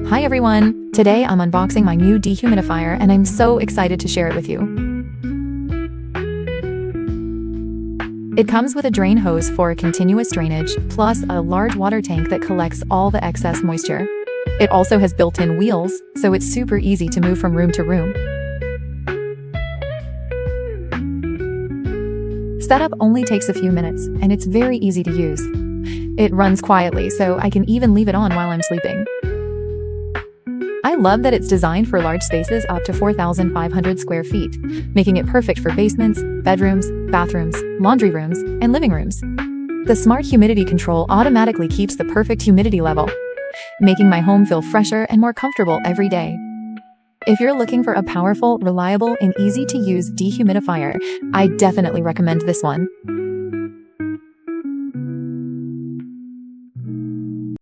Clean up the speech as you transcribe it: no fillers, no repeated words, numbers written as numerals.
Hi everyone! Today I'm unboxing my new dehumidifier and I'm so excited to share it with you. It comes with a drain hose for continuous drainage, plus a large water tank that collects all the excess moisture. It also has built-in wheels, so it's super easy to move from room to room. Setup only takes a few minutes, and it's very easy to use. It runs quietly, so I can even leave it on while I'm sleeping. I love that it's designed for large spaces up to 4,500 square feet, making it perfect for basements, bedrooms, bathrooms, laundry rooms, and living rooms. The smart humidity control automatically keeps the perfect humidity level, making my home feel fresher and more comfortable every day. If you're looking for a powerful, reliable, and easy-to-use dehumidifier, I definitely recommend this one.